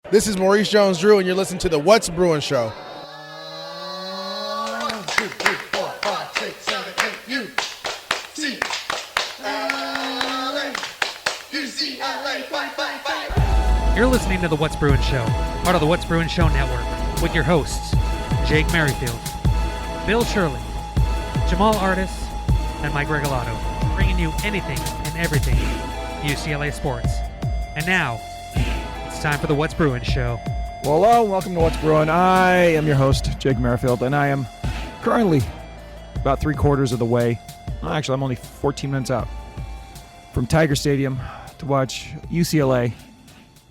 This is Maurice Jones-Drew, and you're listening to the What's Bruin Show. 1, 2, 3, 4, 5, 6, 7, 8, UCLA, fight. You're listening to the What's Bruin Show, part of the What's Bruin Show Network, with your hosts, Jake Merrifield, Bill Shirley, Jamaal Artis, and Mike Regalado, bringing you anything and everything UCLA sports. And now, it's time for the What's Bruin Show. Well, hello, welcome to What's Bruin. I am your host, Jake Merrifield, and I am currently about 3/4 of the way. Actually, I'm only 14 minutes out from Tiger Stadium to watch UCLA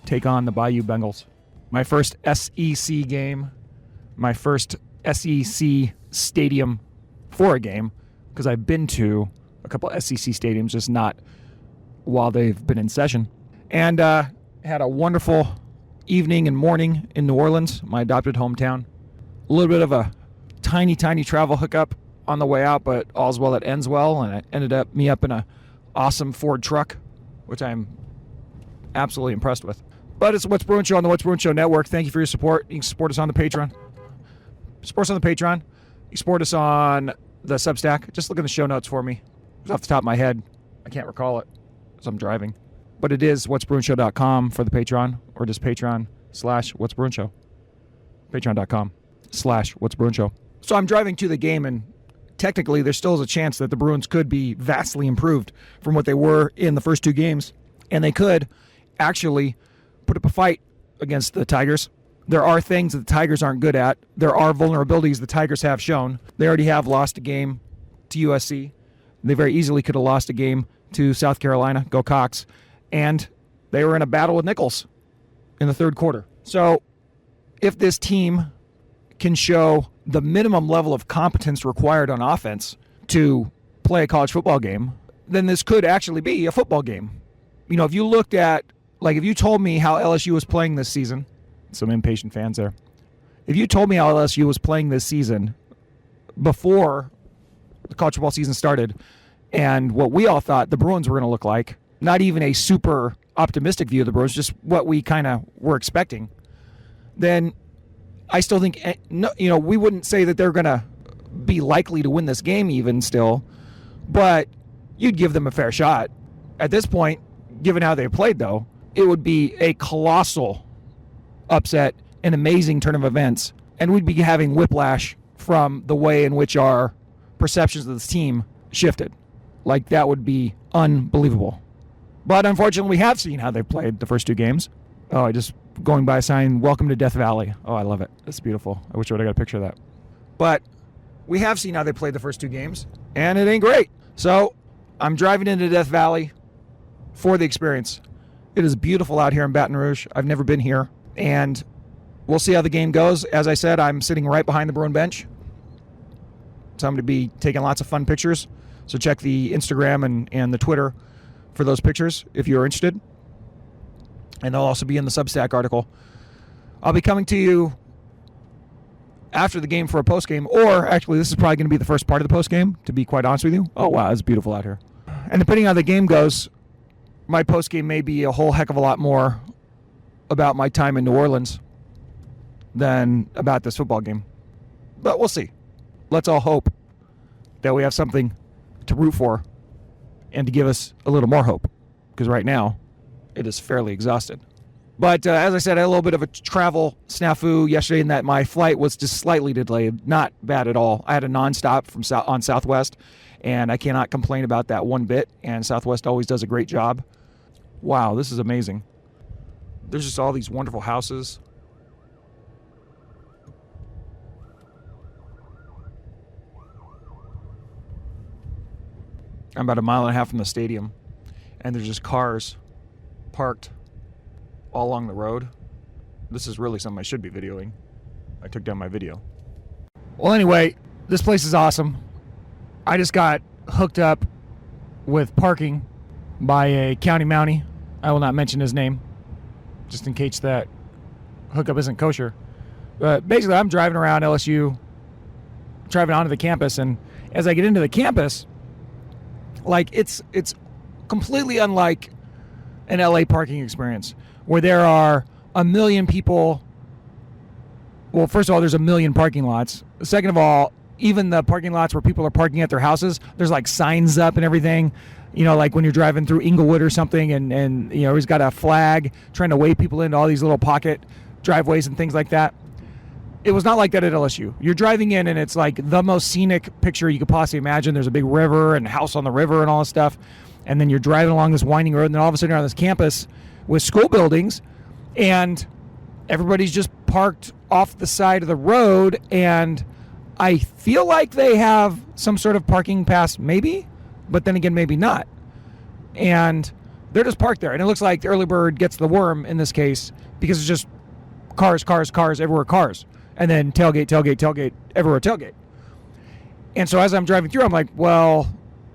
take on the Bayou Bengals. My first SEC game, my first SEC stadium for a game, because I've been to a couple SEC stadiums, just not while they've been in session. And had a wonderful evening and morning in New Orleans, my adopted hometown. A little bit of a tiny travel hookup on the way out, but all's well that ends well, and it ended up me up in a awesome Ford truck, which I'm absolutely impressed with. But it's the What's Bruin Show on the What's Bruin Show Network. Thank you for your support. You can support us on the Patreon. Support us on the Patreon. You support us on the Substack. Just look in the show notes for me. It's off the top of my head. I can't recall it because I'm driving. But it is whatsbruinshow.com for the Patreon, or just Patreon/whatsbruinshow. Patreon.com/whatsbruinshow. So I'm driving to the game, and technically there still is a chance that the Bruins could be vastly improved from what they were in the first two games, and they could actually put up a fight against the Tigers. There are things that the Tigers aren't good at. There are vulnerabilities the Tigers have shown. They already have lost a game to USC. They very easily could have lost a game to South Carolina. Go Cox. And they were in a battle with Nichols in the third quarter. So if this team can show the minimum level of competence required on offense to play a college football game, then this could actually be a football game. You know, if you looked at, like, if you told me how LSU was playing this season, some impatient fans there. If you told me how LSU was playing this season before the college football season started and what we all thought the Bruins were going to look like, not even a super optimistic view of the Bruins, just what we kind of were expecting, then I still think, we wouldn't say that they're going to be likely to win this game even still, but you'd give them a fair shot. At this point, given how they played, though, it would be a colossal upset, an amazing turn of events, and we'd be having whiplash from the way in which our perceptions of this team shifted. Like, that would be unbelievable. But unfortunately, we have seen how they played the first two games. Oh, I just going by a sign, welcome to Death Valley. Oh, I love it. It's beautiful. I wish I would have got a picture of that. But we have seen how they played the first two games, and it ain't great. So I'm driving into Death Valley for the experience. It is beautiful out here in Baton Rouge. I've never been here, and we'll see how the game goes. As I said, I'm sitting right behind the Bruin bench, so I'm going to be taking lots of fun pictures. So check the Instagram and the Twitter for those pictures if you're interested. And they'll also be in the Substack article. I'll be coming to you after the game for a postgame, or actually this is probably going to be the first part of the postgame, to be quite honest with you. Oh, wow, it's beautiful out here. And depending on how the game goes, my postgame may be a whole heck of a lot more about my time in New Orleans than about this football game. But we'll see. Let's all hope that we have something to root for and to give us a little more hope, because right now it is fairly exhausted. But as I said, I had a little bit of a travel snafu yesterday in that my flight was just slightly delayed. Not bad at all. I had a nonstop on Southwest, and I cannot complain about that one bit, and Southwest always does a great job. Wow, this is amazing. There's just all these wonderful houses. I'm about a mile and a half from the stadium, and there's just cars parked all along the road. This is really something I should be videoing. I took down my video. Well, anyway, this place is awesome. I just got hooked up with parking by a county mountie. I will not mention his name, just in case that hookup isn't kosher. But basically, I'm driving around LSU, driving onto the campus, and as I get into the campus, like, it's completely unlike an LA parking experience where there are a million people. Well, first of all, there's a million parking lots. Second of all, even the parking lots where people are parking at their houses, there's like signs up and everything. Like when you're driving through Inglewood or something, and he's got a flag trying to wave people into all these little pocket driveways and things like that. It was not like that at LSU. You're driving in, and it's like the most scenic picture you could possibly imagine. There's a big river and a house on the river and all this stuff. And then you're driving along this winding road, and then all of a sudden you're on this campus with school buildings, and everybody's just parked off the side of the road, and I feel like they have some sort of parking pass, maybe, but then again, maybe not. And they're just parked there, and it looks like the early bird gets the worm in this case, because it's just cars, everywhere cars, and then tailgate, everywhere tailgate. And so as I'm driving through, I'm like, well,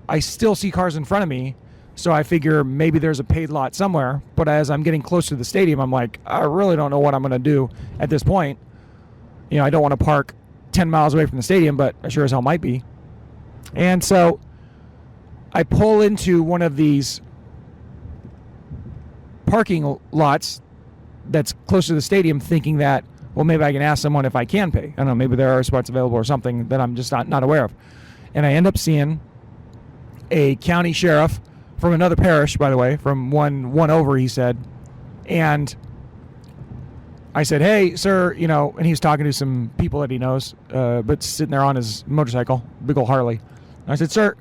I still see cars in front of me, so I figure maybe there's a paid lot somewhere. But as I'm getting close to the stadium, I'm like, I really don't know what I'm going to do at this point. I don't want to park 10 miles away from the stadium, but I sure as hell might be. And so I pull into one of these parking lots that's close to the stadium, thinking that, well, maybe I can ask someone if I can pay. I don't know, maybe there are spots available or something that I'm just not aware of. And I end up seeing a county sheriff from another parish, by the way, from one over, he said. And I said, hey, sir, and he was talking to some people that he knows, but sitting there on his motorcycle, big old Harley. And I said, sir,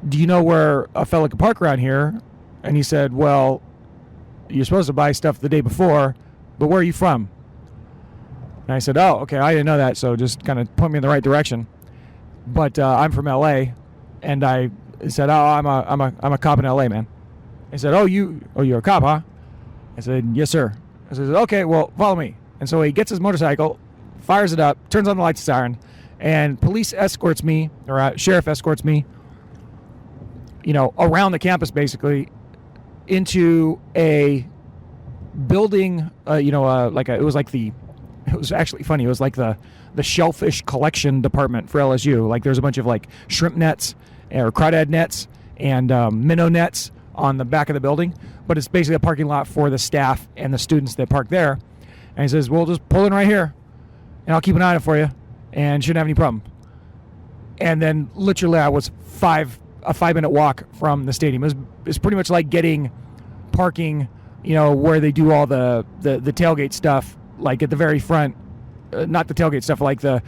do you know where a fella could park around here? And he said, well, you're supposed to buy stuff the day before, but where are you from? And I said, oh, okay, I didn't know that, so just kind of point me in the right direction. But I'm from L.A., and I said, oh, I'm a cop in L.A., man. He said, you're a cop, huh? I said, yes, sir. I said, okay, well, follow me. And so he gets his motorcycle, fires it up, turns on the lights siren, and police escorts me, or sheriff escorts me, around the campus, basically, into a building, it was actually funny. It was like the shellfish collection department for LSU. Like there's a bunch of like shrimp nets or crawdad nets and minnow nets on the back of the building, but it's basically a parking lot for the staff and the students that park there. And he says, well, just pull in right here and I'll keep an eye on it for you and shouldn't have any problem. And then literally I was a 5-minute walk from the stadium. It's pretty much like getting parking, where they do all the tailgate stuff, like at the very front, not the tailgate stuff, like the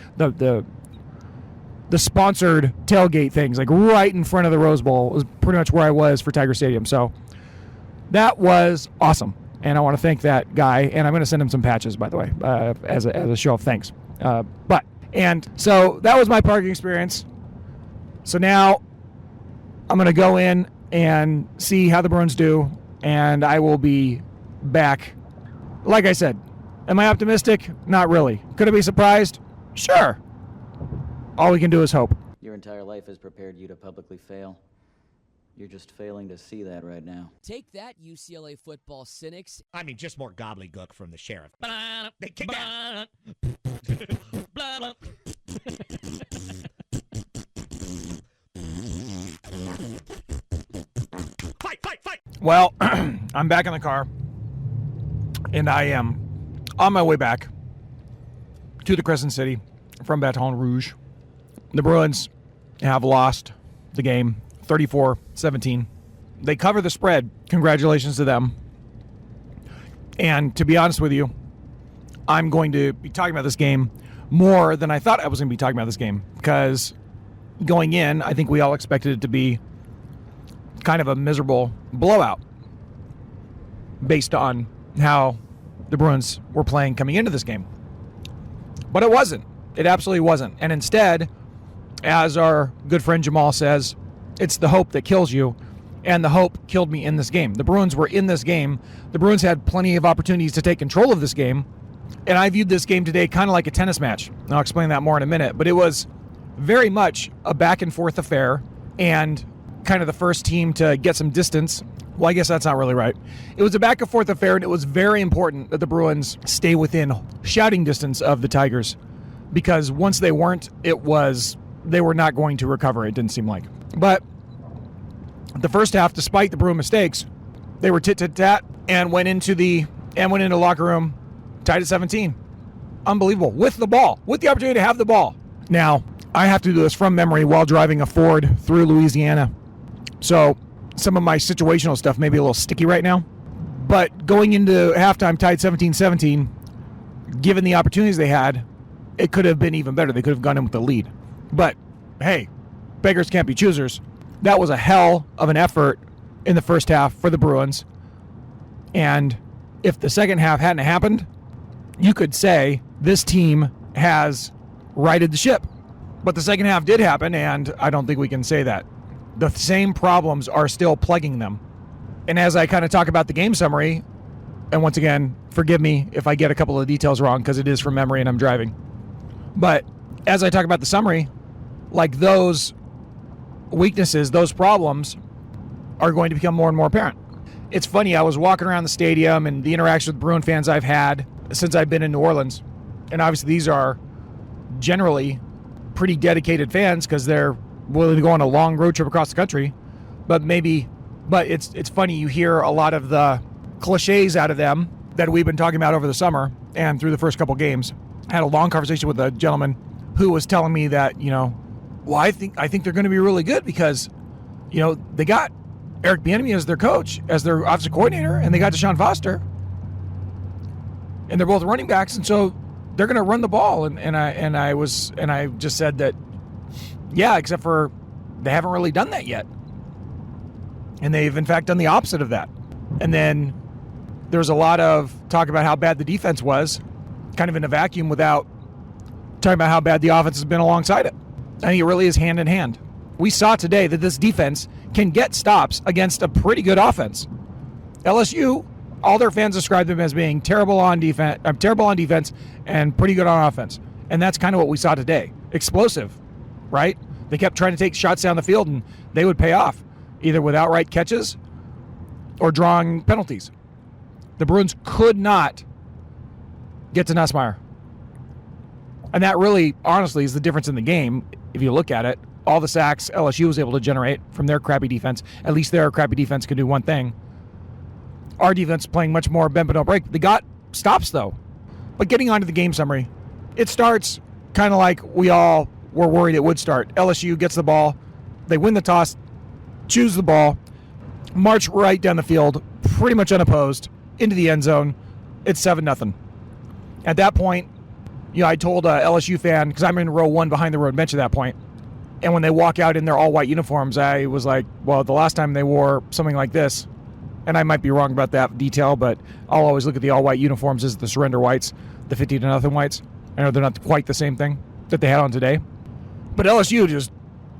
sponsored tailgate things, like right in front of the Rose Bowl was pretty much where I was for Tiger Stadium. So that was awesome. And I want to thank that guy. And I'm going to send him some patches, by the way, as a show of thanks. And so that was my parking experience. So now I'm going to go in and see how the Bruins do. And I will be back. Like I said, am I optimistic? Not really. Could I be surprised? Sure. All we can do is hope. Your entire life has prepared you to publicly fail. You're just failing to see that right now. Take that, UCLA football cynics. I mean, just more gobbledygook from the sheriff. They kick out. Fight! Well, I'm back in the car, and I am on my way back to the Crescent City from Baton Rouge. The Bruins have lost the game 34-17. They cover the spread. Congratulations to them. And to be honest with you, I'm going to be talking about this game more than I thought I was going to be talking about this game, because going in, I think we all expected it to be kind of a miserable blowout based on how the Bruins were playing coming into this game. But it wasn't. It absolutely wasn't. And instead, as our good friend Jamaal says, it's the hope that kills you, and the hope killed me in this game. The Bruins were in this game. The Bruins had plenty of opportunities to take control of this game, and I viewed this game today kind of like a tennis match. And I'll explain that more in a minute, but it was very much a back-and-forth affair, and kind of the first team to get some distance. Well, I guess that's not really right. It was a back-and-forth affair, and it was very important that the Bruins stay within shouting distance of the Tigers, because once they weren't, they were not going to recover, it didn't seem like. But the first half, despite the Bruin mistakes, they were tit-tit-tat and went into the and went into the locker room tied at 17. Unbelievable. With the ball, with the opportunity to have the ball. Now, I have to do this from memory while driving a Ford through Louisiana. So some of my situational stuff may be a little sticky right now. But going into halftime tied 17-17, given the opportunities they had, it could have been even better. They could have gone in with the lead. But, hey, beggars can't be choosers. That was a hell of an effort in the first half for the Bruins. And if the second half hadn't happened, you could say this team has righted the ship. But the second half did happen, and I don't think we can say that. The same problems are still plaguing them. And as I kind of talk about the game summary, and once again, forgive me if I get a couple of details wrong because it is from memory and I'm driving. But as I talk about the summary, like those weaknesses, those problems are going to become more and more apparent. It's funny, I was walking around the stadium and the interaction with Bruin fans I've had since I've been in New Orleans. And obviously these are generally pretty dedicated fans because they're willing to go on a long road trip across the country. But it's funny, you hear a lot of the cliches out of them that we've been talking about over the summer and through the first couple games. I had a long conversation with a gentleman who was telling me that, I think they're going to be really good because, they got Eric Bieniemy as their coach, as their offensive coordinator, and they got Deshaun Foster, and they're both running backs, and so they're going to run the ball. And I just said that, yeah, except for they haven't really done that yet, and they've in fact done the opposite of that. And then there's a lot of talk about how bad the defense was, kind of in a vacuum, without talking about how bad the offense has been alongside it. I think it really is hand in hand. We saw today that this defense can get stops against a pretty good offense. LSU, all their fans describe them as being terrible on defense, and pretty good on offense. And that's kind of what we saw today. Explosive, right? They kept trying to take shots down the field, and they would pay off, either with outright catches or drawing penalties. The Bruins could not get to Nussmeier. And that really, honestly, is the difference in the game. If you look at it, all the sacks LSU was able to generate from their crappy defense, at least their crappy defense could do one thing. Our defense playing much more bend but don't break. They got stops, though. But getting on to the game summary, it starts kind of like we all were worried it would start. LSU gets the ball. They win the toss, choose the ball, march right down the field, pretty much unopposed, into the end zone. It's 7-0. At that point, I told a LSU fan, because I'm in row one behind the road bench at that point, and when they walk out in their all-white uniforms, I was like, well, the last time they wore something like this, and I might be wrong about that detail, but I'll always look at the all-white uniforms as the surrender whites, the 50-0 whites. I know they're not quite the same thing that they had on today. But LSU just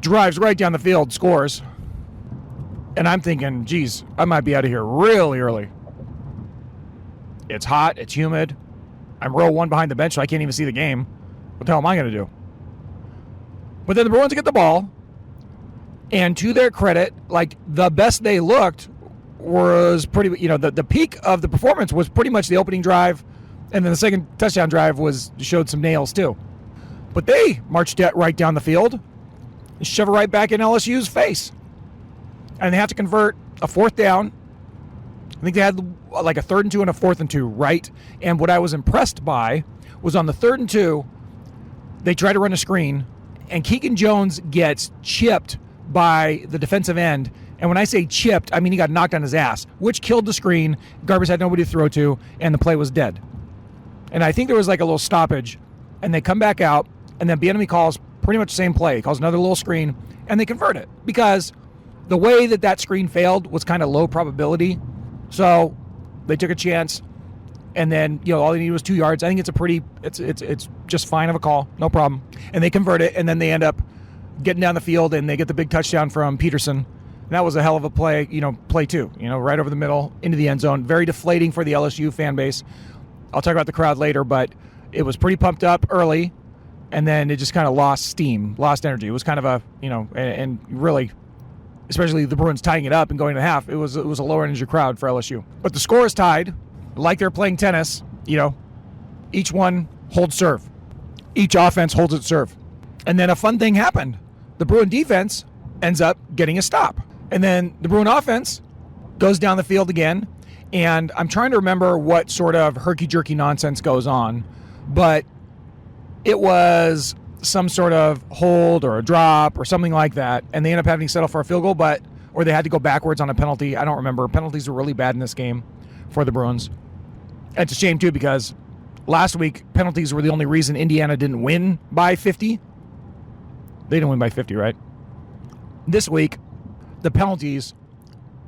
drives right down the field, scores, and I'm thinking, geez, I might be out of here really early. It's hot, it's humid. I'm row one behind the bench, so I can't even see the game. What the hell am I going to do? But then the Bruins get the ball, and to their credit, like, the best they looked was pretty, the peak of the performance was pretty much the opening drive, and then the second touchdown drive showed some nails too. But they marched right down the field and shove it right back in LSU's face. And they have to convert a fourth down. I think they had like a 3rd and 2 and a 4th and 2, right? And what I was impressed by was on the 3rd and 2, they try to run a screen, and Keegan Jones gets chipped by the defensive end. And when I say chipped, I mean he got knocked on his ass, which killed the screen. Garbers had nobody to throw to, and the play was dead. And I think there was like a little stoppage, and they come back out, and then Bieniemy calls pretty much the same play. He calls another little screen, and they convert it. Because the way that screen failed was kind of low probability. So they took a chance, and then all they needed was 2 yards. I think it's just fine of a call, no problem. And they convert it, and then they end up getting down the field, and they get the big touchdown from Peterson. And that was a hell of a play, play two, right over the middle into the end zone. Very deflating for the LSU fan base. I'll talk about the crowd later, but it was pretty pumped up early, and then it just kind of lost steam, lost energy. It was kind of a, and really, especially the Bruins tying it up and going to half, it was a lower energy crowd for LSU. But the score is tied, like they're playing tennis. Each one holds serve. Each offense holds its serve. And then a fun thing happened. The Bruin defense ends up getting a stop. And then the Bruin offense goes down the field again, And I'm trying to remember what sort of herky-jerky nonsense goes on, but it was some sort of hold or a drop or something like that, and they ended up having to settle for a field goal, or they had to go backwards on a penalty. I don't remember. Penalties were really bad in this game for the Bruins. And it's a shame, too, because last week, penalties were the only reason Indiana didn't win by 50. They didn't win by 50, right? This week, the penalties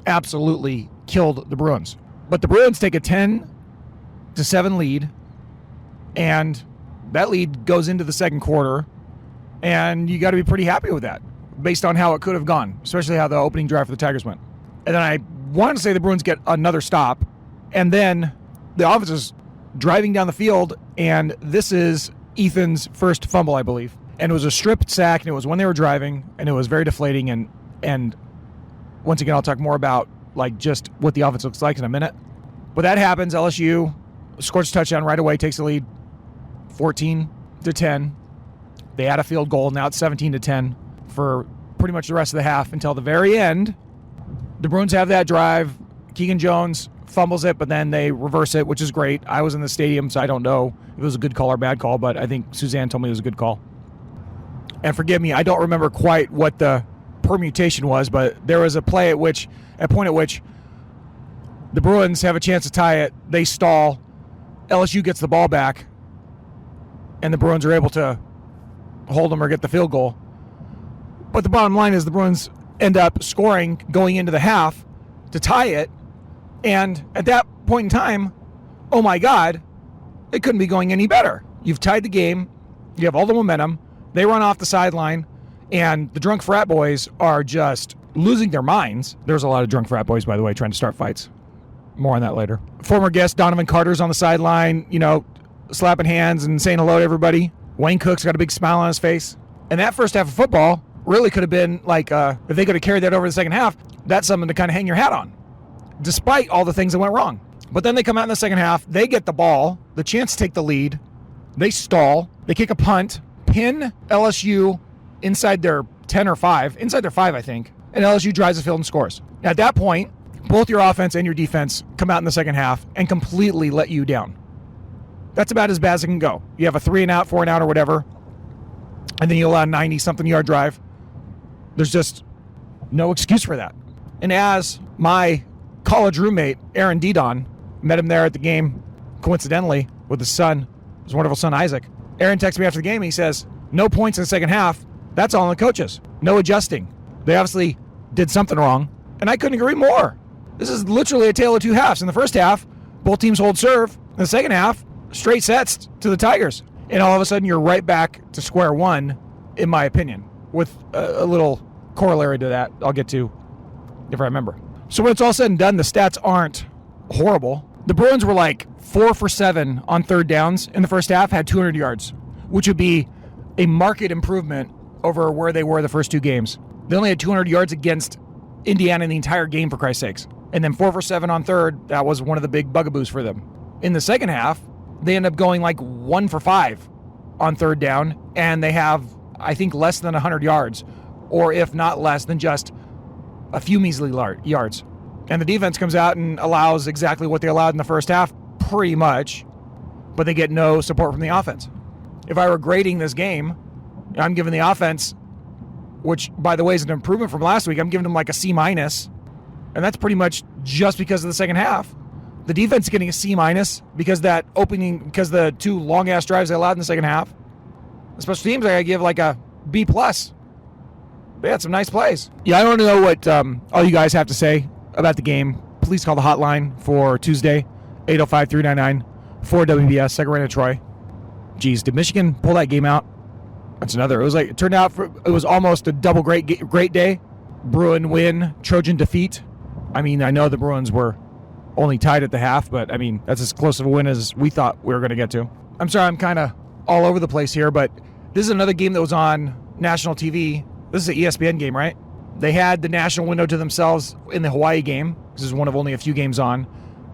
absolutely killed the Bruins. But the Bruins take a 10-7 lead, and that lead goes into the second quarter, and you got to be pretty happy with that based on how it could have gone, especially how the opening drive for the Tigers went. And then I wanted to say the Bruins get another stop, and then the offense is driving down the field, and this is Ethan's first fumble, I believe. And it was a stripped sack, and it was when they were driving, and it was very deflating, and once again, I'll talk more about like just what the offense looks like in a minute. But that happens. LSU scores a touchdown right away, takes the lead 14-10. They add a field goal. Now it's 17-10 for pretty much the rest of the half until the very end. The Bruins have that drive. Keegan Jones fumbles it, but then they reverse it, which is great. I was in the stadium, so I don't know if it was a good call or bad call, but I think Suzanne told me it was a good call. And forgive me, I don't remember quite what the permutation was, but there was a point at which the Bruins have a chance to tie it. They stall. LSU gets the ball back, and the Bruins are able to hold them or get the field goal. But the bottom line is the Bruins end up scoring going into the half to tie it. And at that point in time, oh my God, it couldn't be going any better. You've tied the game. You have all the momentum. They run off the sideline, and the drunk frat boys are just losing their minds. There's a lot of drunk frat boys, by the way, trying to start fights. More on that later. Former guest Donovan Carter's on the sideline, slapping hands and saying hello to everybody. Wayne Cook's got a big smile on his face. And that first half of football really could have been like, if they could have carried that over the second half, that's something to kind of hang your hat on, despite all the things that went wrong. But then they come out in the second half, they get the ball, the chance to take the lead, they stall, they kick a punt, pin LSU inside their 10 or 5, inside their 5, I think, and LSU drives the field and scores. Now, at that point, both your offense and your defense come out in the second half and completely let you down. That's about as bad as it can go. You have a 3-and-out, 4-and-out, or whatever, and then you allow a 90-something yard drive. There's just no excuse for that. And as my college roommate, Aaron Didon, met him there at the game, coincidentally, with his son, his wonderful son, Isaac. Aaron texted me after the game, and he says, no points in the second half. That's all on the coaches. No adjusting. They obviously did something wrong, and I couldn't agree more. This is literally a tale of two halves. In the first half, both teams hold serve. In the second half, straight sets to the Tigers. And all of a sudden, you're right back to square one, in my opinion, with a little corollary to that I'll get to if I remember. So when it's all said and done, the stats aren't horrible. The Bruins were like 4 for 7 on third downs in the first half, had 200 yards, which would be a marked improvement over where they were the first two games. They only had 200 yards against Indiana in the entire game, for Christ's sakes. And then 4 for 7 on third, that was one of the big bugaboos for them. In the second half, they end up going like 1 for 5 on third down, and they have, I think, less than 100 yards, or if not less than just a few measly yards. And the defense comes out and allows exactly what they allowed in the first half, pretty much, but they get no support from the offense. If I were grading this game, I'm giving the offense, which, by the way, is an improvement from last week, I'm giving them like a C-, and that's pretty much just because of the second half. The defense is getting a C- because the two long-ass drives they allowed in the second half. The special teams, I gotta give like a B+. They had some nice plays. Yeah, I don't know what all you guys have to say about the game. Please call the hotline for Tuesday, 805-399-4WBS, second round of Troy. Geez, did Michigan pull that game out? That's another. It turned out it was almost a double great day. Bruin win, Trojan defeat. I mean, I know the Bruins were only tied at the half, but I mean, that's as close of a win as we thought we were going to get to. I'm sorry, I'm kind of all over the place here, but this is another game that was on national TV. This is an ESPN game, right? They had the national window to themselves in the Hawaii game. This is one of only a few games on.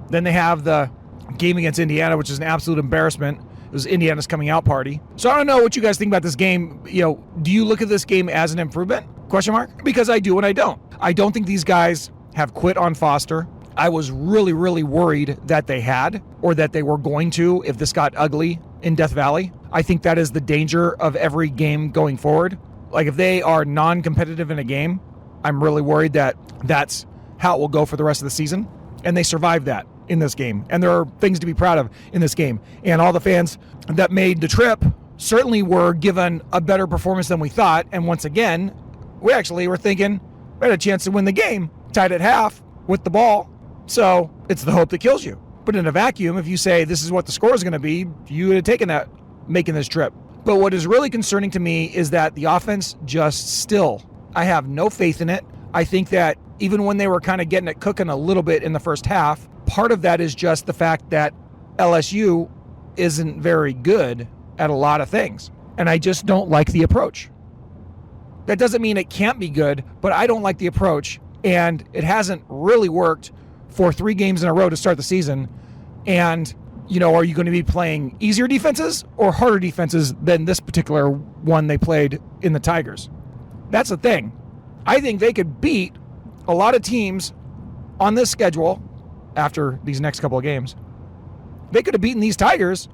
Then they have the game against Indiana, which is an absolute embarrassment. It was Indiana's coming out party. So I don't know what you guys think about this game. Do you look at this game as an improvement? Question mark? Because I do and I don't. I don't think these guys have quit on Foster. I was really, really worried that they had, or that they were going to if this got ugly in Death Valley. I think that is the danger of every game going forward. Like if they are non-competitive in a game, I'm really worried that that's how it will go for the rest of the season. And they survived that in this game. And there are things to be proud of in this game. And all the fans that made the trip certainly were given a better performance than we thought. And once again, we actually were thinking we had a chance to win the game, tied at half with the ball. So it's the hope that kills you. But in a vacuum, if you say this is what the score is going to be, you would have taken that making this trip. But what is really concerning to me is that the offense just still, I have no faith in it. I think that even when they were kind of getting it cooking a little bit in the first half, part of that is just the fact that LSU isn't very good at a lot of things. And I just don't like the approach. That doesn't mean it can't be good, but I don't like the approach. And it hasn't really worked for 3 games in a row to start the season. And, you know, are you going to be playing easier defenses or harder defenses than this particular one they played in the Tigers? That's the thing. I think they could beat a lot of teams on this schedule after these next couple of games. They could have beaten these Tigers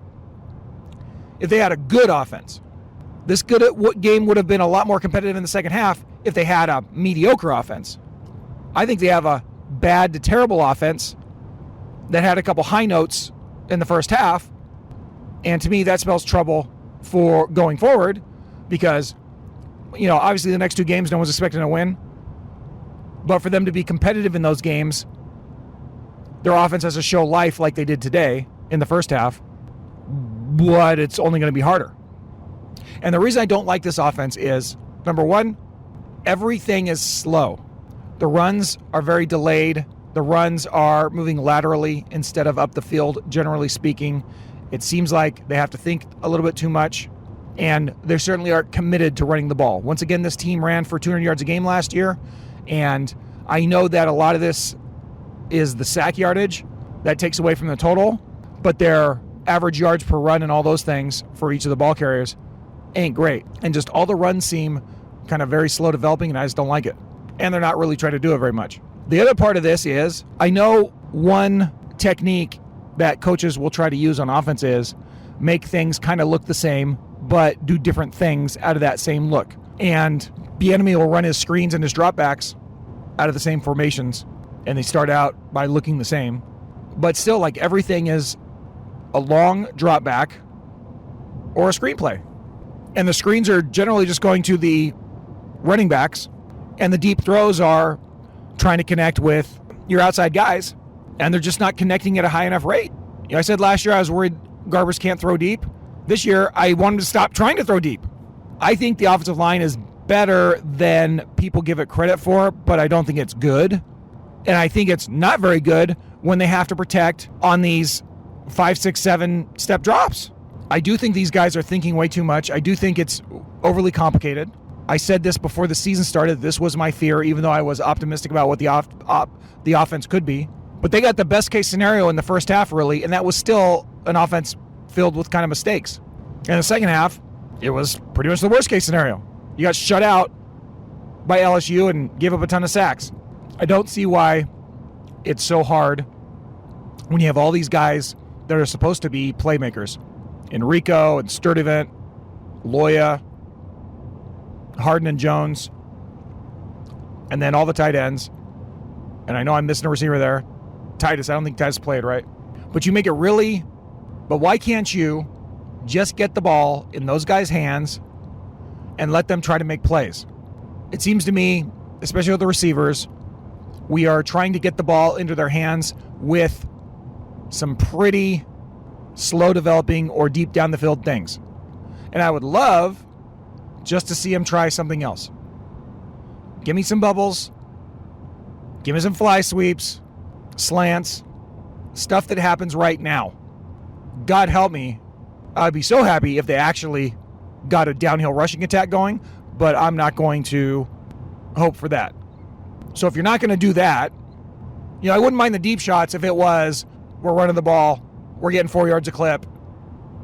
if they had a good offense. This game would have been a lot more competitive in the second half if they had a mediocre offense. I think they have a bad to terrible offense that had a couple high notes in the first half. And to me, that spells trouble for going forward because, you know, obviously the next 2 games, no one's expecting to win. But for them to be competitive in those games, their offense has to show life like they did today in the first half, but it's only going to be harder. And the reason I don't like this offense is, number one, everything is slow. The runs are very delayed. The runs are moving laterally instead of up the field, generally speaking. It seems like they have to think a little bit too much, and they certainly aren't committed to running the ball. Once again, this team ran for 200 yards a game last year, and I know that a lot of this is the sack yardage that takes away from the total, but their average yards per run and all those things for each of the ball carriers ain't great. And just all the runs seem kind of very slow developing, and I just don't like it. And they're not really trying to do it very much. The other part of this is, I know one technique that coaches will try to use on offense is make things kind of look the same, but do different things out of that same look. And Bieniemy will run his screens and his dropbacks out of the same formations, and they start out by looking the same. But still, like, everything is a long drop back or a screenplay. And the screens are generally just going to the running backs, and the deep throws are trying to connect with your outside guys, and they're just not connecting at a high enough rate. You know, I said last year I was worried Garbers can't throw deep. This year I want him to stop trying to throw deep. I think the offensive line is better than people give it credit for, but I don't think it's good. And I think it's not very good when they have to protect on these 5, 6, 7 step drops. I do think these guys are thinking way too much. I do think it's overly complicated. I said this before the season started. This was my fear, even though I was optimistic about what the offense could be. But they got the best case scenario in the first half, really, and that was still an offense filled with kind of mistakes. In the second half, it was pretty much the worst case scenario. You got shut out by LSU and gave up a ton of sacks. I don't see why it's so hard when you have all these guys that are supposed to be playmakers. Enrico and Sturdivant, Loya, Harden and Jones, and then all the tight ends. And I know I'm missing a receiver there. Titus, I don't think Titus played, right? But you make it really, but why can't you just get the ball in those guys' hands and let them try to make plays? It seems to me, especially with the receivers, we are trying to get the ball into their hands with some pretty slow developing or deep down the field things. And I would love just to see him try something else. Give me some bubbles. Give me some fly sweeps, slants, stuff that happens right now. God help me. I'd be so happy if they actually got a downhill rushing attack going, but I'm not going to hope for that. So if you're not going to do that, you know, I wouldn't mind the deep shots if it was, we're running the ball, we're getting 4 yards a clip,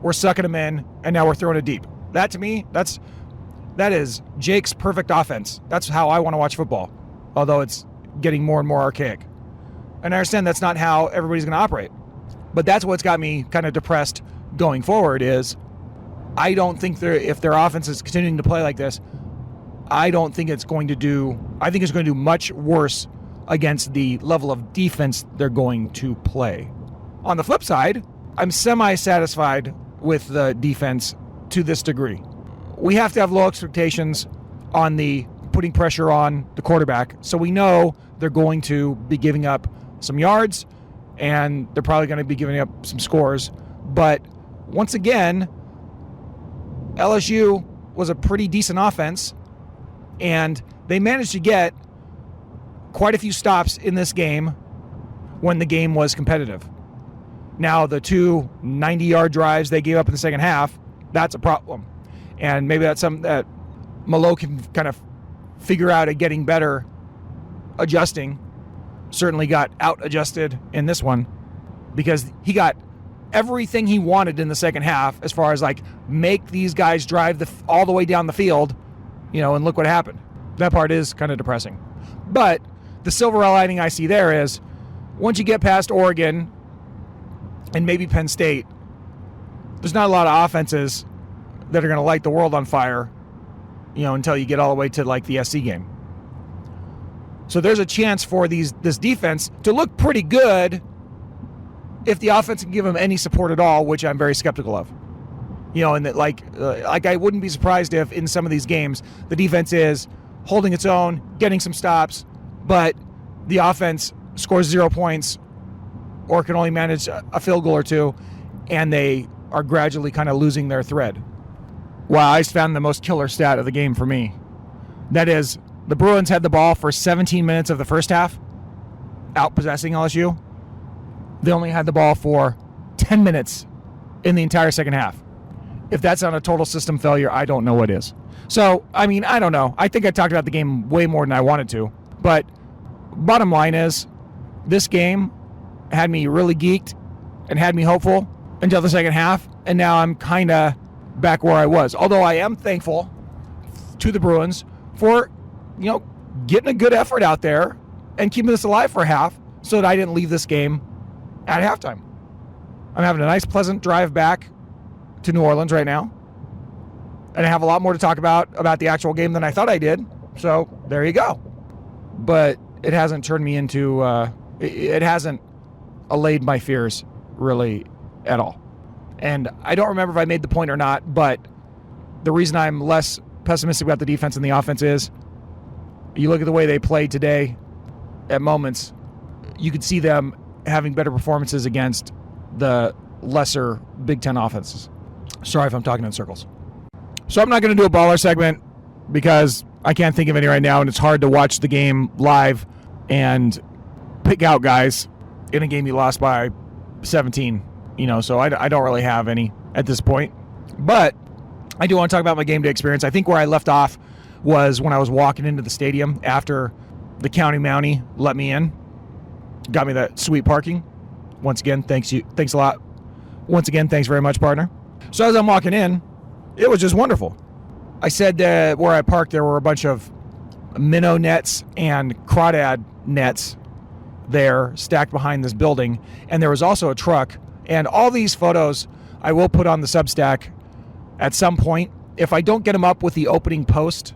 we're sucking them in, and now we're throwing it deep. That, to me, that is Jake's perfect offense. That's how I want to watch football, although it's getting more and more archaic. And I understand that's not how everybody's going to operate. But that's what's got me kind of depressed going forward is I don't think if their offense is continuing to play like this, I think it's going to do much worse against the level of defense they're going to play. On the flip side, I'm semi-satisfied with the defense to this degree. We have to have low expectations on the putting pressure on the quarterback, so we know they're going to be giving up some yards, and they're probably going to be giving up some scores. But once again, LSU was a pretty decent offense, and they managed to get quite a few stops in this game when the game was competitive. Now, the 2 90-yard drives they gave up in the second half, that's a problem. And maybe that's something that Malo can kind of figure out at getting better, adjusting. Certainly got out-adjusted in this one because he got everything he wanted in the second half as far as, like, make these guys drive all the way down the field, and look what happened. That part is kind of depressing. But the silver lining I see there is once you get past Oregon and maybe Penn State, there's not a lot of offenses that are going to light the world on fire, until you get all the way to, like, the SC game. So there's a chance for this defense to look pretty good if the offense can give them any support at all, which I'm very skeptical of. And that, like I wouldn't be surprised if in some of these games the defense is holding its own, getting some stops, but the offense scores 0 points or can only manage a field goal or two, and they are gradually kind of losing their thread. Wow, I just found the most killer stat of the game for me. That is, the Bruins had the ball for 17 minutes of the first half, out-possessing LSU. They only had the ball for 10 minutes in the entire second half. If that's not a total system failure, I don't know what is. So, I don't know. I think I talked about the game way more than I wanted to. But bottom line is, this game had me really geeked and had me hopeful until the second half. And now I'm kind of back where I was. Although I am thankful to the Bruins for, getting a good effort out there and keeping this alive for a half so that I didn't leave this game at halftime. I'm having a nice, pleasant drive back to New Orleans right now. And I have a lot more to talk about the actual game than I thought I did. So there you go. But it hasn't turned me into, it hasn't allayed my fears really at all. And I don't remember if I made the point or not, but the reason I'm less pessimistic about the defense and the offense is you look at the way they played today at moments, you could see them having better performances against the lesser Big Ten offenses. Sorry if I'm talking in circles. So I'm not going to do a baller segment because I can't think of any right now, and it's hard to watch the game live and pick out guys in a game you lost by 17. So I don't really have any at this point. But I do want to talk about my game day experience. I think where I left off was when I was walking into the stadium after the county Mountie let me in. Got me that sweet parking. Once again, thanks a lot. Once again, thanks very much, partner. So as I'm walking in, it was just wonderful. I said that where I parked, there were a bunch of minnow nets and crawdad nets there stacked behind this building. And there was also a truck. And all these photos I will put on the Substack at some point. If I don't get them up with the opening post,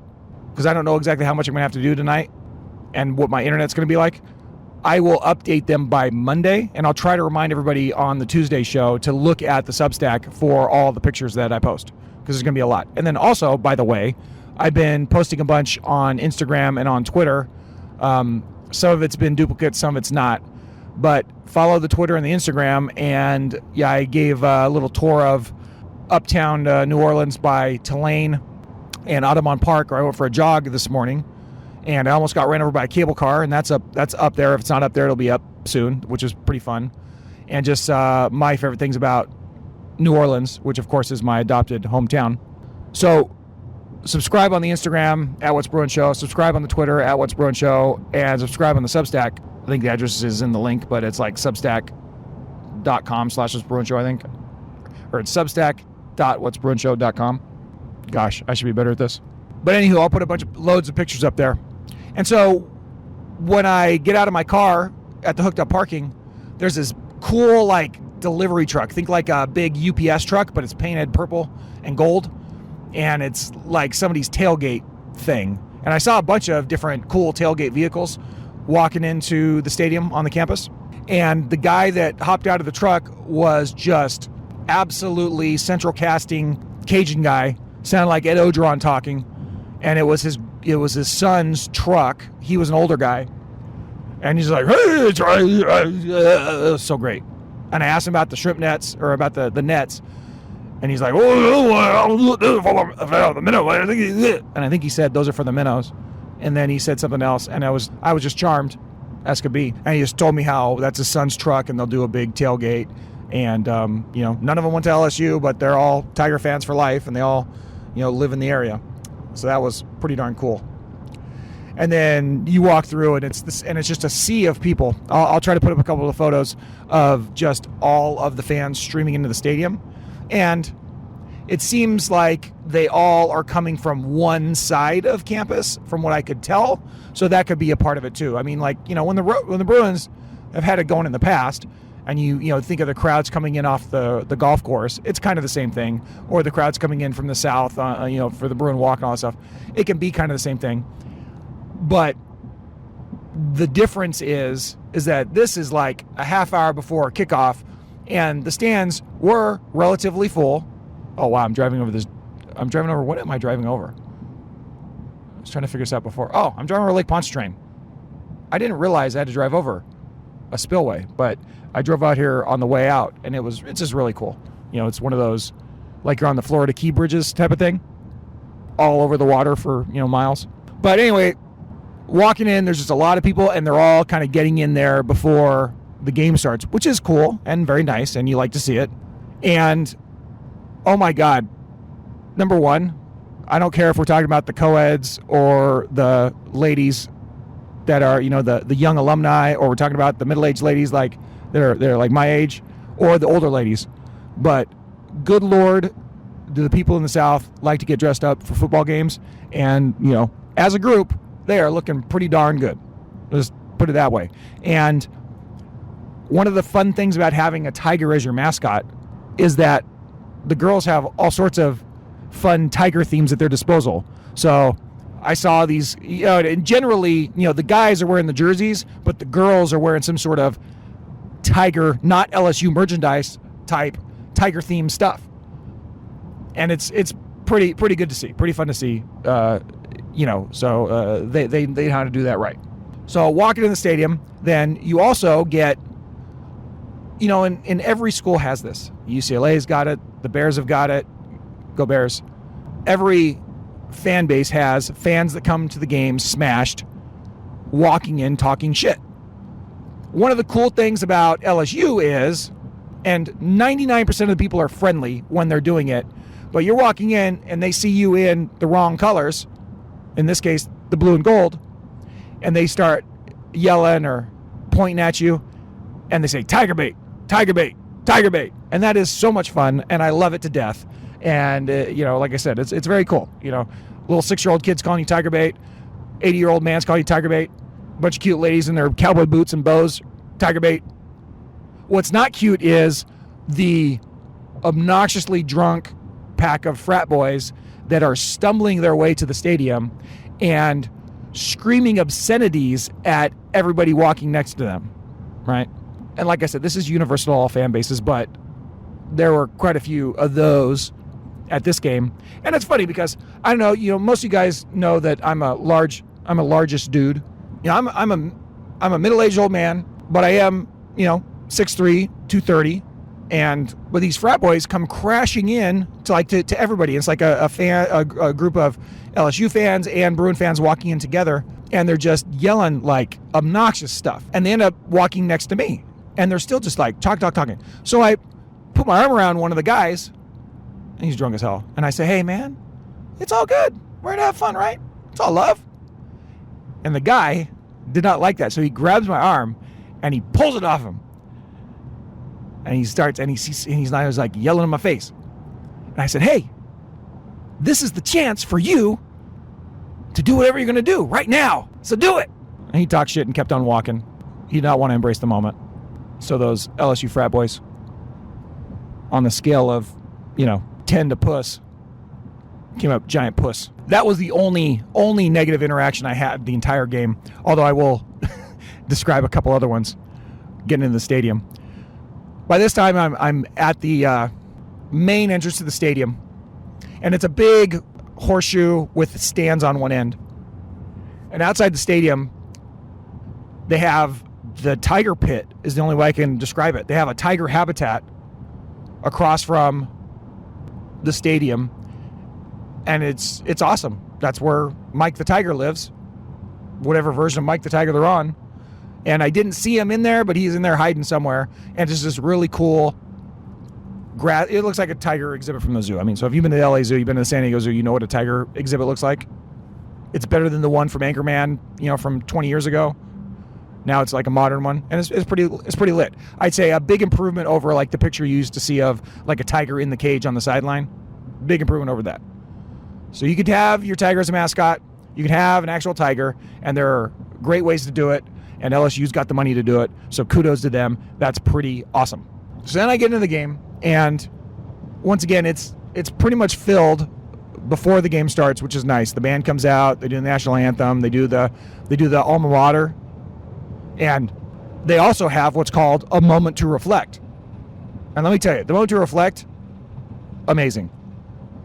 because I don't know exactly how much I'm going to have to do tonight and what my internet's going to be like, I will update them by Monday, and I'll try to remind everybody on the Tuesday show to look at the Substack for all the pictures that I post, because there's going to be a lot. And then also, by the way, I've been posting a bunch on Instagram and on Twitter. Some of it's been duplicates, some of it's not. But follow the Twitter and the Instagram, and yeah, I gave a little tour of uptown New Orleans by Tulane and Audubon Park, where I went for a jog this morning, and I almost got ran over by a cable car, and that's up there. If it's not up there, it'll be up soon, which is pretty fun. And just my favorite things about New Orleans, which of course is my adopted hometown. So subscribe on the Instagram at What's Bruin Show, subscribe on the Twitter at What's Bruin Show, and subscribe on the Substack. I think the address is in the link, but it's like substack.com/whatsbruinshow, I think. Or it's substack.whatsbruinshow.com. Gosh, I should be better at this. But anywho, I'll put loads of pictures up there. And so when I get out of my car at the hooked up parking, there's this cool like delivery truck. Think like a big UPS truck, but it's painted purple and gold, and it's like somebody's tailgate thing. And I saw a bunch of different cool tailgate vehicles walking into the stadium on the campus. And the guy that hopped out of the truck was just absolutely central casting Cajun guy, sounded like Ed Ogeron talking. And it was his son's truck. He was an older guy. And he's like, hey, it's right. It was so great. And I asked him about the shrimp nets, or about the nets. And he's like, oh, the minnow. And I think he said those are for the minnows. And then he said something else, and I was just charmed as could be. And he just told me how that's his son's truck, and they'll do a big tailgate. And none of them went to LSU, but they're all Tiger fans for life, and they all live in the area. So that was pretty darn cool. And then you walk through, and it's just a sea of people. I'll try to put up a couple of photos of just all of the fans streaming into the stadium. And it seems like they all are coming from one side of campus, from what I could tell. So that could be a part of it too. I mean, like, when the Bruins have had it going in the past, and you think of the crowds coming in off the golf course, it's kind of the same thing. Or the crowds coming in from the south, for the Bruin Walk and all that stuff. It can be kind of the same thing. But the difference is that this is like a half hour before kickoff, and the stands were relatively full. Oh, wow, I'm driving over. What am I driving over? I was trying to figure this out before. Oh, I'm driving over Lake Pontchartrain. I didn't realize I had to drive over a spillway, but I drove out here on the way out, and it's just really cool. It's one of those, like you're on the Florida Key Bridges type of thing, all over the water for, miles. But anyway, walking in, there's just a lot of people, and they're all kind of getting in there before the game starts, which is cool and very nice, and you like to see it. And oh my God, number one, I don't care if we're talking about the co-eds or the ladies that are, the young alumni, or we're talking about the middle-aged ladies like they're like my age, or the older ladies. But good Lord, do the people in the South like to get dressed up for football games? And, as a group, they are looking pretty darn good. Let's put it that way. And one of the fun things about having a tiger as your mascot is that the girls have all sorts of fun tiger themes at their disposal. So I saw these, and generally, the guys are wearing the jerseys, but the girls are wearing some sort of tiger, not LSU merchandise type tiger themed stuff. And it's pretty good to see, pretty fun to see, so they know how to do that right. So walking in the stadium, then you also get, and every school has this. UCLA's got it. The Bears have got it. Go Bears. Every fan base has fans that come to the game smashed, walking in, talking shit. One of the cool things about LSU is, and 99% of the people are friendly when they're doing it, but you're walking in and they see you in the wrong colors, in this case, the blue and gold, and they start yelling or pointing at you, and they say, Tiger bait, Tiger bait, Tiger bait. And that is so much fun, and I love it to death. And, like I said, it's very cool. Little 6-year-old kids calling you tiger bait, 80-year-old man's calling you tiger bait, bunch of cute ladies in their cowboy boots and bows, tiger bait. What's not cute is the obnoxiously drunk pack of frat boys that are stumbling their way to the stadium and screaming obscenities at everybody walking next to them, right? And like I said, this is universal to all fan bases, but there were quite a few of those at this game. And it's funny because I don't know, most of you guys know that I'm a largest dude. I'm a middle-aged old man, but I am, 6'3", 230. But these frat boys come crashing in to everybody. It's like a group of LSU fans and Bruin fans walking in together, and they're just yelling like obnoxious stuff. And they end up walking next to me, and they're still just like talking. So I put my arm around one of the guys, and he's drunk as hell. And I say, hey, man, it's all good. We're going to have fun, right? It's all love. And the guy did not like that. So he grabs my arm, and he pulls it off him. And he starts, and he's like yelling in my face. And I said, hey, this is the chance for you to do whatever you're going to do right now. So do it. And he talked shit and kept on walking. he did not want to embrace the moment. So those LSU frat boys, on the scale of, 10 to puss, came up giant puss. That was the only negative interaction I had the entire game, although I will describe a couple other ones getting into the stadium. By this time, I'm at the main entrance to the stadium, and it's a big horseshoe with stands on one end. And outside the stadium, they have the tiger pit, is the only way I can describe it. They have a tiger habitat across from the stadium, and it's awesome. That's where Mike the Tiger lives, whatever version of Mike the Tiger they're on. And I didn't see him in there, but he's in there hiding somewhere. And it's this really cool grass. It looks like a tiger exhibit from the zoo. I mean, so if you've been to the LA Zoo, you've been to the San Diego Zoo, you know what a tiger exhibit looks like. It's better than the one from Anchorman, from 20 years ago. Now it's like a modern one, and it's pretty lit. I'd say a big improvement over like the picture you used to see of like a tiger in the cage on the sideline. Big improvement over that. So you could have your tiger as a mascot. You can have an actual tiger, and there are great ways to do it. And LSU's got the money to do it, so kudos to them. That's pretty awesome. So then I get into the game, and once again, it's pretty much filled before the game starts, which is nice. The band comes out, they do the national anthem, they do the alma mater, and they also have what's called a moment to reflect. And let me tell you, the moment to reflect, amazing.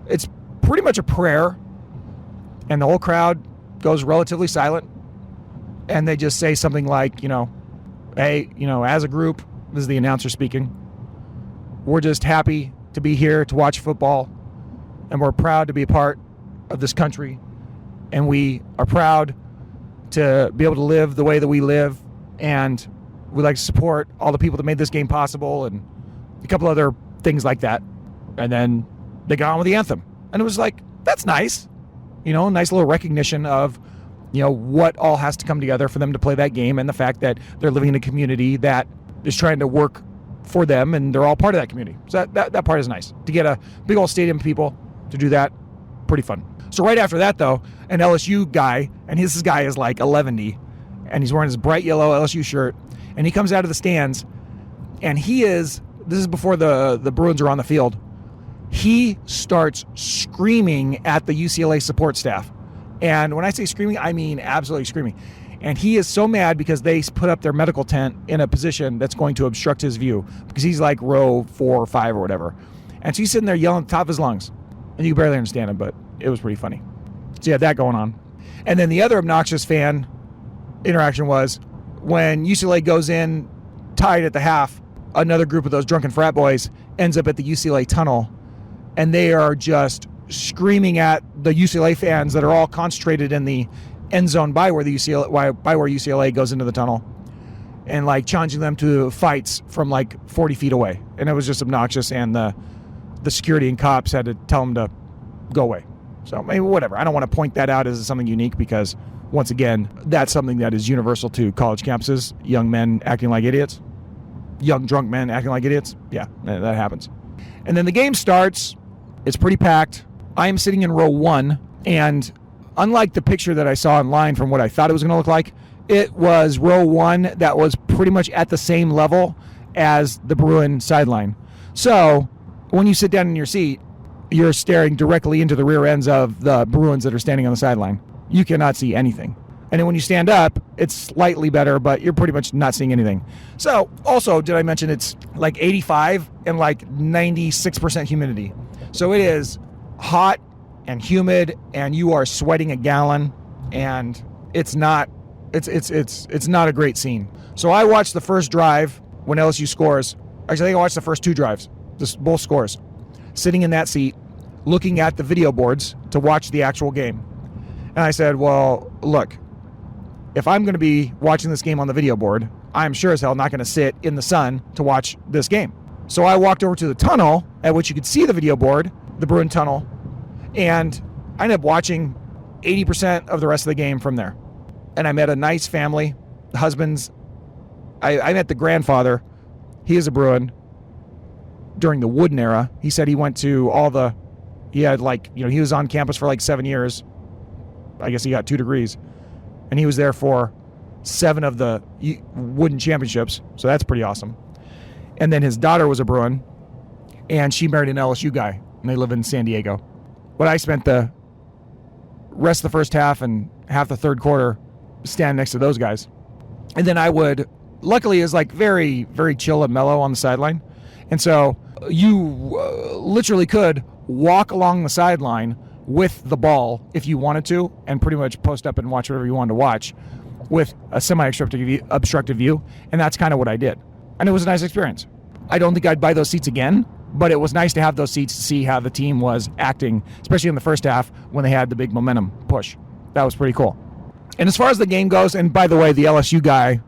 It's pretty much a prayer, and the whole crowd goes relatively silent. And they just say something like, hey, as a group, this is the announcer speaking, we're just happy to be here to watch football, and we're proud to be a part of this country, and we are proud to be able to live the way that we live, and we'd like to support all the people that made this game possible, and a couple other things like that. And then they got on with the anthem. And it was like, that's nice. Nice little recognition of what all has to come together for them to play that game, and the fact that they're living in a community that is trying to work for them, and they're all part of that community. So that part is nice. To get a big old stadium of people to do that, pretty fun. So right after that, though, an LSU guy, and this guy is like 11, and he's wearing his bright yellow LSU shirt, and he comes out of the stands, and this is before the Bruins are on the field, he starts screaming at the UCLA support staff. And when I say screaming, I mean absolutely screaming. And he is so mad because they put up their medical tent in a position that's going to obstruct his view, because he's like row 4 or 5 or whatever. And so he's sitting there yelling at the top of his lungs. And you can barely understand him, but it was pretty funny. So you had that going on. And then the other obnoxious fan interaction was when UCLA goes in tied at the half, another group of those drunken frat boys ends up at the UCLA tunnel, and they are just screaming at the UCLA fans that are all concentrated in the end zone by where UCLA goes into the tunnel, and like challenging them to fights from like 40 feet away. And it was just obnoxious, and the security and cops had to tell them to go away. So maybe whatever. I don't want to point that out as something unique, because once again, that's something that is universal to college campuses. Young men acting like idiots. Young drunk men acting like idiots. Yeah, that happens. And then the game starts. It's pretty packed. I am sitting in row 1, and unlike the picture that I saw online from what I thought it was going to look like, it was row 1 that was pretty much at the same level as the Bruin sideline. So when you sit down in your seat, you're staring directly into the rear ends of the Bruins that are standing on the sideline. You cannot see anything. And then when you stand up, it's slightly better, but you're pretty much not seeing anything. So also, did I mention it's like 85 and like 96% humidity. So it is hot and humid, and you are sweating a gallon, and it's not a great scene. So I watched the first drive when LSU scores. Actually, I think I watched the first 2 drives, both scores, sitting in that seat, looking at the video boards to watch the actual game. And I said, well, look, if I'm going to be watching this game on the video board, I'm sure as hell not going to sit in the sun to watch this game. So I walked over to the tunnel at which you could see the video board, the Bruin tunnel, and I ended up watching 80% of the rest of the game from there. And I met a nice family, the husbands. I met the grandfather. He is a Bruin during the Wooden era. He said he went to he was on campus for like 7 years. I guess he got 2 degrees. And he was there for 7 of the wooden championships, so that's pretty awesome. And then his daughter was a Bruin, and she married an LSU guy, and they live in San Diego. But I spent the rest of the first half and half the third quarter standing next to those guys. And then I would, luckily, it was like very, very chill and mellow on the sideline. And so you literally could walk along the sideline with the ball if you wanted to, and pretty much post up and watch whatever you wanted to watch with a semi-obstructive view. And that's kind of what I did. And it was a nice experience. I don't think I'd buy those seats again, but it was nice to have those seats to see how the team was acting, especially in the first half when they had the big momentum push. That was pretty cool. And as far as the game goes, and by the way, the LSU guy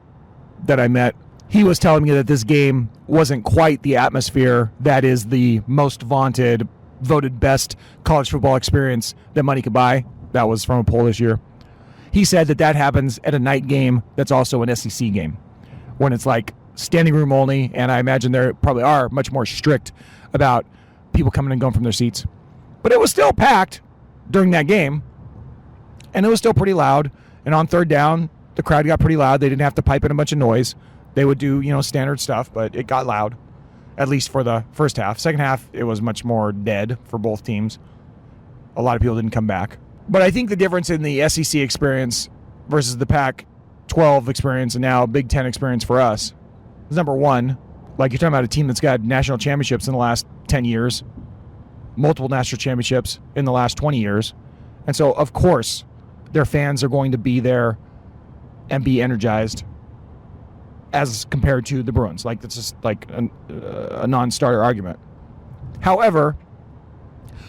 that I met, he was telling me that this game wasn't quite the atmosphere that is the most vaunted, voted best college football experience that money could buy. That was from a poll this year. He said that happens at a night game that's also an SEC game, when it's like standing room only, and I imagine they probably are much more strict about people coming and going from their seats. But it was still packed during that game, and it was still pretty loud. And on third down, the crowd got pretty loud. They didn't have to pipe in a bunch of noise. They would do, standard stuff, but it got loud, at least for the first half. Second half, it was much more dead for both teams. A lot of people didn't come back. But I think the difference in the SEC experience versus the Pac-12 experience and now Big Ten experience for us is, number one, like you're talking about a team that's got national championships in the last 10 years, multiple national championships in the last 20 years. And so, of course, their fans are going to be there and be energized as compared to the Bruins. Like, that's just like a non-starter argument. However,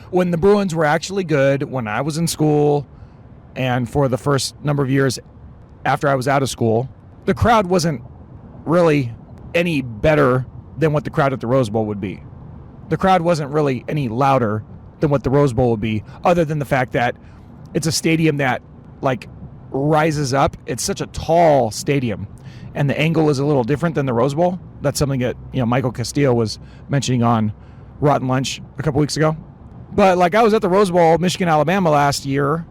when the Bruins were actually good, when I was in school and for the first number of years after I was out of school, the crowd wasn't really any better than what the crowd at the Rose Bowl would be. The crowd wasn't really any louder than what the Rose Bowl would be, other than the fact that it's a stadium that, like, rises up. It's such a tall stadium, and the angle is a little different than the Rose Bowl. That's something that, Michael Castillo was mentioning on Rotten Lunch a couple weeks ago. But, like, I was at the Rose Bowl, Michigan, Alabama last year,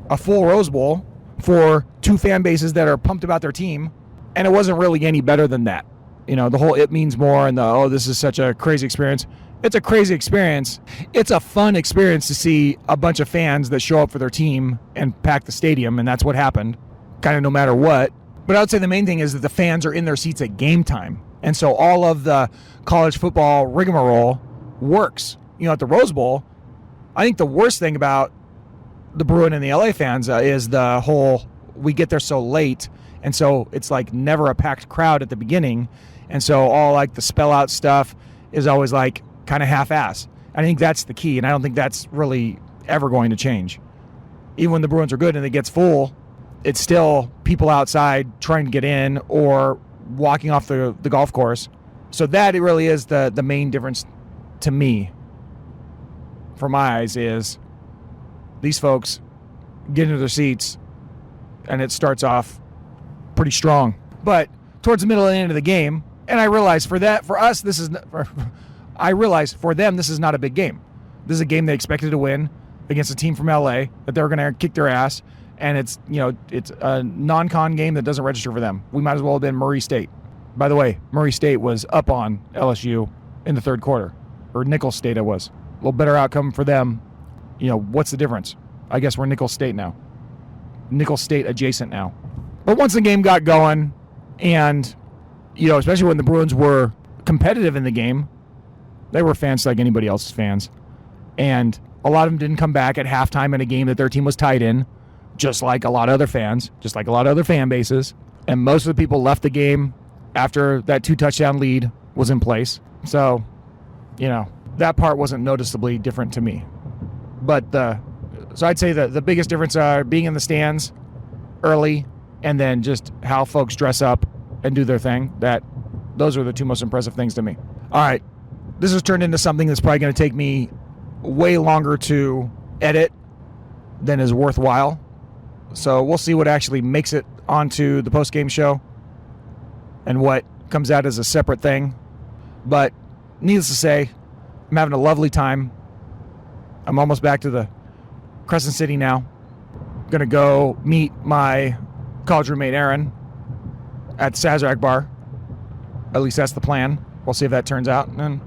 a full Rose Bowl for two fan bases that are pumped about their team, and it wasn't really any better than that. The whole "it means more" and this is such a crazy experience. It's a crazy experience. It's a fun experience to see a bunch of fans that show up for their team and pack the stadium, and that's what happened, kind of no matter what. But I would say the main thing is that the fans are in their seats at game time, and so all of the college football rigmarole works. At the Rose Bowl, I think the worst thing about the Bruin and the LA fans is the whole we get there so late, and so it's like never a packed crowd at the beginning, and so all like the spell out stuff is always like kind of half-ass. I think that's the key, and I don't think that's really ever going to change. Even when the Bruins are good and it gets full, it's still people outside trying to get in or walking off the golf course. So that it really is the main difference to me, from my eyes, is these folks get into their seats and it starts off pretty strong. But towards the middle and end of the game, and I realize for us, this is I realize for them, this is not a big game. This is a game they expected to win against a team from LA that they were going to kick their ass, and it's a non-con game that doesn't register for them. We might as well have been Murray State. By the way, Murray State was up on LSU in the third quarter, or Nicholls State it was. A little better outcome for them. What's the difference? I guess we're Nicholls State now. Nicholls State adjacent now. But once the game got going, and especially when the Bruins were competitive in the game, they were fans like anybody else's fans. And a lot of them didn't come back at halftime in a game that their team was tied in, just like a lot of other fans, just like a lot of other fan bases. And most of the people left the game after that 2-touchdown lead was in place. So, that part wasn't noticeably different to me. But so I'd say the biggest difference are being in the stands early, and then just how folks dress up and do their thing. Those are the two most impressive things to me. All right. This has turned into something that's probably going to take me way longer to edit than is worthwhile. So we'll see what actually makes it onto the post-game show and what comes out as a separate thing. But needless to say, I'm having a lovely time. I'm almost back to the Crescent City now. I'm going to go meet my college roommate, Aaron, at the Sazerac Bar. At least that's the plan. We'll see if that turns out, and then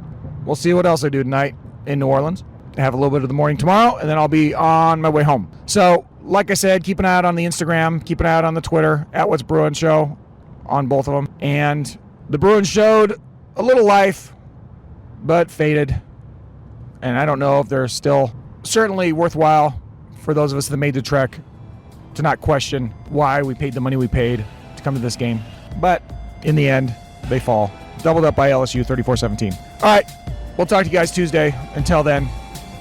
we'll see what else I do tonight in New Orleans. I have a little bit of the morning tomorrow, and then I'll be on my way home. So, like I said, keep an eye out on the Instagram, keep an eye out on the Twitter, at What's Bruin Show, on both of them. And the Bruins showed a little life, but faded. And I don't know if they're still certainly worthwhile for those of us that made the trek to not question why we paid the money we paid to come to this game. But in the end, they fall. Doubled up by LSU, 34-17. All right, we'll talk to you guys Tuesday. Until then,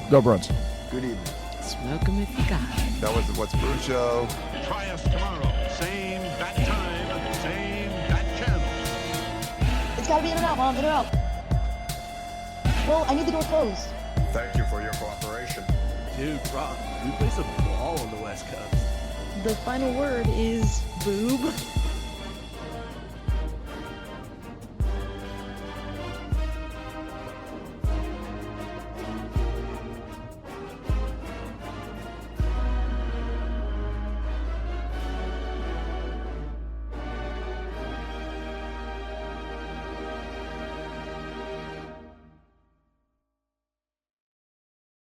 go Bruins. Good evening. Smoke 'em if you got 'em. That was the What's Bruin Show. Try us tomorrow. Same bat time, same bat channel. It's gotta be in and out, Mom. In and out. Well, I need the door closed. Thank you for your cooperation. Dude, Brock, we play some ball on the West Coast. The final word is boob.